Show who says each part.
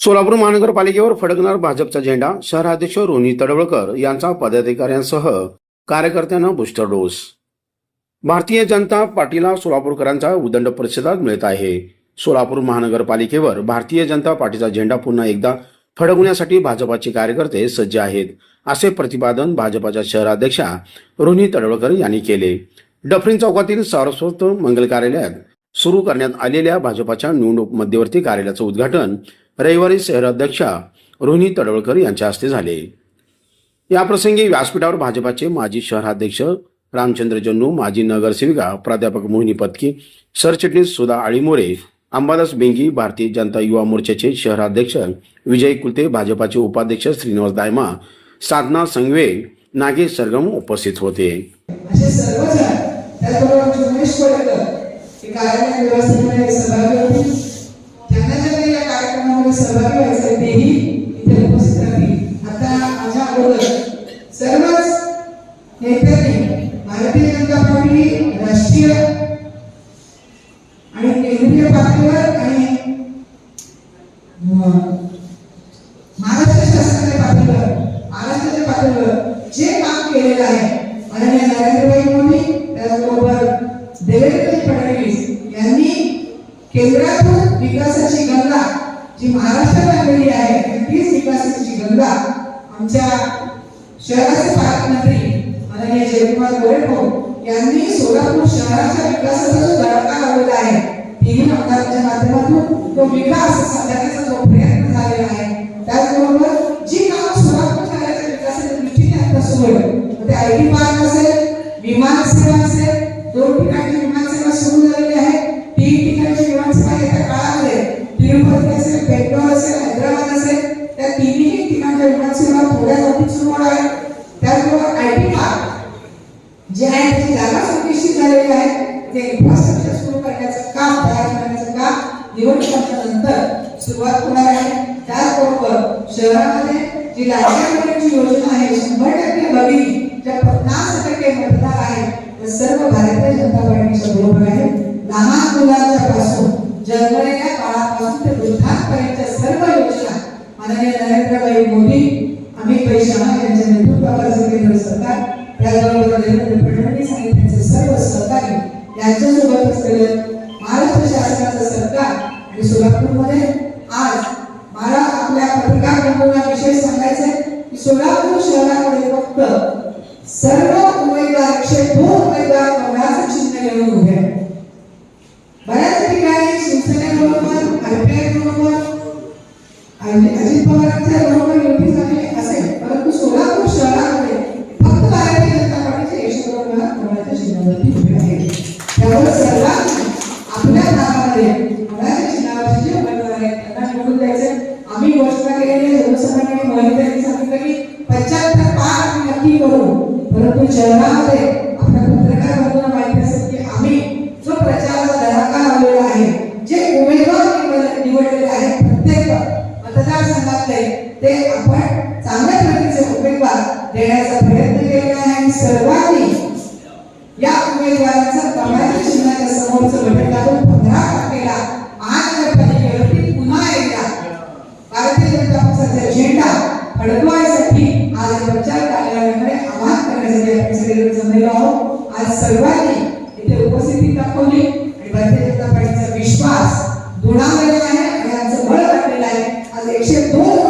Speaker 1: सोलापूर महानगरपालिकेवर फडकणार भाजपचा झेंडा. शहराध्यक्ष रोहिणी तडवळकर यांचा पदाधिकाऱ्यांसह कार्यकर्त्यांना बूस्टर डोस. भारतीय जनता पार्टीला सोलापूरकरांचा उदंड प्रतिसाद मिळत आहे. सोलापूर महानगरपालिकेवर भारतीय जनता पार्टीचा झेंडा पुन्हा एकदा फडकवण्यासाठी भाजपाचे कार्यकर्ते सज्ज आहेत, असे प्रतिपादन भाजपाच्या शहराध्यक्षा रोहिणी तडवळकर यांनी केले. डफरीन चौकातील सारस्वत मंगल कार्यालयात सुरू करण्यात आलेल्या भाजपाच्या निवडणूक मध्यवर्ती कार्यालयाचं उद्घाटन रविवारी शहराध्यक्षा रोहिणी तडवळकर यांच्या हस्ते झाले. याप्रसंगी व्यासपीठावर भाजपाचे माजी शहराध्यक्ष रामचंद्र जन्नू, माजी नगरसेविका प्राध्यापक मोहिनी पत्की, सरचिटणीस सुधा आळीमोरे, अंबादास बेंगी, भारतीय जनता युवा मोर्चाचे शहराध्यक्ष विजय कुलते, भाजपाचे उपाध्यक्ष श्रीनिवास दायमा, साधना संघवे, नागेश सरगम उपस्थित होते.
Speaker 2: असे सर्वजण त्याचबरोबर उमेश कोळेकर हे कार्यालय व्यवस्थेमध्ये सहभागी होते. त्यांना ज्या या कार्यक्रमामध्ये सहभागी व्हायचे तेही इथे उपस्थित राहतील. आता माझ्या अगोदर सर्वच नेत्यांनी भारतीय जनता पार्टी राष्ट्रीय आणि केंद्रीय पातळीवर आणि महाराष्ट्र शासनाच्या पातळीवर, महाराष्ट्राच्या पातळीवर जे काम केलेलं आहे माननीय नरेंद्रभाई मोदी त्याचबरोबर देवेंद्र फडणवीस यांनी केंद्रातून विकासाची गंगा जी महाराष्ट्रात आणलेली आहे तीच विकासाची गंगा आमच्या शहराचे पालकमंत्री माननीय जयकुमार गोरेभाऊ यांनी सोलापूर शहराच्या विकासाचा जो धडका लावलेला आहे तीन आमदारांच्या माध्यमातून तो विकास साधण्याचा जो प्रयत्न झालेला आहे. त्याचबरोबर जी काम सोलापूर शहराच्या विकासाच्या दृष्टीने आता सुरू आहे, ते आयटी पार्क असेल, विमान सेवा असेल, 2 ठिकाणची विमान सेवा सुरू झालेली आहे. 3 ठिकाणची विमान सेवा येत्या काळामध्ये तिरुपती असेल, बेंगलोर असेल, हैदराबाद असेल, त्या तिन्ही ठिकाणच्या विमान सेवा थोड्या गतीत सुरू होणार आहे. त्याचबरोबर आयटी पार्क जे आहे त्याची जागा निश्चित झालेली आहे. ते इन्फ्रास्ट्रक्चर सुरू करण्याचं काम, तयार करण्याचं काम निवडणुकीच्या नंतर सुरुवात होणार आहे. त्याचबरोबर शहरामध्ये जी लाडक्या योजना आहे 100% बघितली, ज्या 50% मतदार आहे त्या सर्व भारतीय जनता पार्टीच्या बरोबर आहे. लहान मुलांच्या पासून जन्मलेल्या काळापासून ते वृद्धांपर्यंतच्या सर्व योजना माननीय नरेंद्रभाई मोदी, अमित भाई शहा यांच्या नेतृत्वाखाली केंद्र सरकार, त्याचबरोबर देवेंद्र फडणवीस आणि त्यांचे सर्व सहकारी यांच्यासोबत असलेलं महाराष्ट्र शासनाचं सरकार आणि सोलापूरमध्ये आज मला आपल्या पत्रकार बंधूंना विशेष सांगायचंय की सोलापूर शहरामध्ये फक्त सर्व उमेदवार 102 उमेदवार कमळाचं चिन्ह घेऊन उभे आहेत. बऱ्याच ठिकाणी शिवसेनेबरोबर, आरपीआय बरोबर, अजित पवारांच्या बरोबर युती झाली असेल, परंतु सोलापूर शहरामध्ये फक्त भारतीय जनता पार्टीचे 102 उमेदवार कमळाच्या चिन्हावरती उभे आहेत. त्यामुळे सर्वांनी आपल्या भागामध्ये कमळाच्या चिन्हावरचे जे उमेदवार आहेत त्यांना निवडून द्यायचे. आम्ही घोषणा केलेली आहे, जनसामान्य महिलांनी सांगितलं की 75 पार नक्की करू, परंतु शहरामध्ये आपल्या पत्रकार बंधूंना माहिती असेल की आम्ही जो प्रचाराचा धडाका लावलेला आहे, जे उमेदवार निवडलेले आहेत प्रत्येक मतदारसंघातले ते आपण चांगल्या प्रकारचे उमेदवार देण्याचा प्रयत्न केलेला आहे. आणि सर्वांनी या उमेदवारांचा कमळाच्या चिन्हाच्या समोरचं बटन दाबून 15% महानगरपालिकेवरती पुन्हा एकदा भारतीय जनता पक्षाचा झेंडा फडकवायसाठी आज प्रचार कार्यालयामध्ये आवाहन करण्यासाठी आपण सगळे जमलेलो आहोत. आज सर्वांनी इथे उपस्थिती दाखवली आणि भारतीय जनता पार्टीचा विश्वास दुणावलेला आहे आणि आमचं बळ वाढलेलं आहे. आज 102